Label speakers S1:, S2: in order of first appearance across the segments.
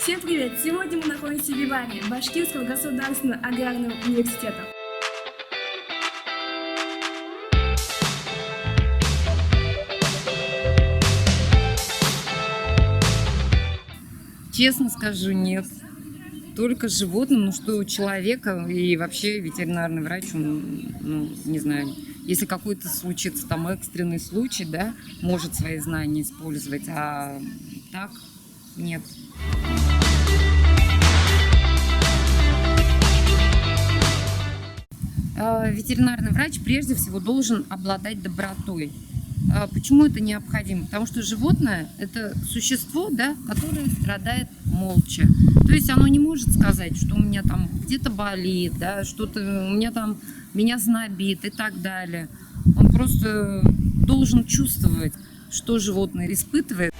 S1: Всем привет! Сегодня мы находимся в Виваре, Башкирского государственного аграрного университета.
S2: Честно скажу, нет. Только животным, что у человека и вообще ветеринарный врач, он, не знаю, если какой-то случится там экстренный случай, да, может свои знания использовать, а так нет. Ветеринарный врач прежде всего должен обладать добротой. Почему это необходимо? Потому что животное – это существо, да, которое страдает молча. То есть оно не может сказать, что у меня там где-то болит, да, что-то у меня там меня знобит и так далее. Он просто должен чувствовать, что животное испытывает.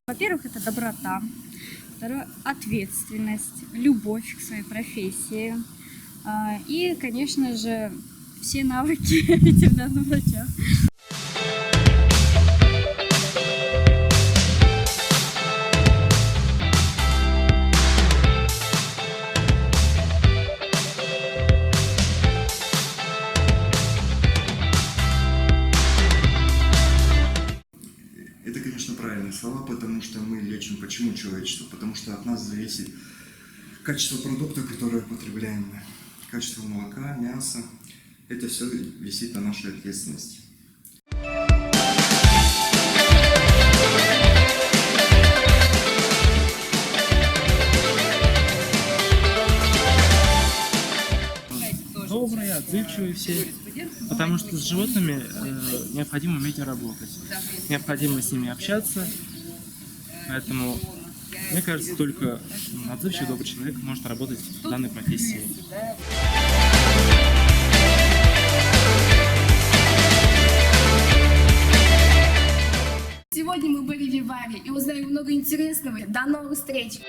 S3: Во-первых, это доброта, второе – ответственность, любовь к своей профессии и, конечно же, все навыки ветеринарного врача.
S4: Это, конечно, правильные слова, потому что мы лечим почему человечество? Потому что от нас зависит качество продуктов, которые потребляем, качество молока, мяса. Это все висит на нашей ответственности.
S5: Добрые, отзывчивые все, потому что с животными необходимо уметь работать, необходимо с ними общаться, поэтому, мне кажется, только отзывчивый, добрый человек может работать в данной профессии.
S1: Сегодня мы были в Виваре и узнали много интересного. До новых встреч!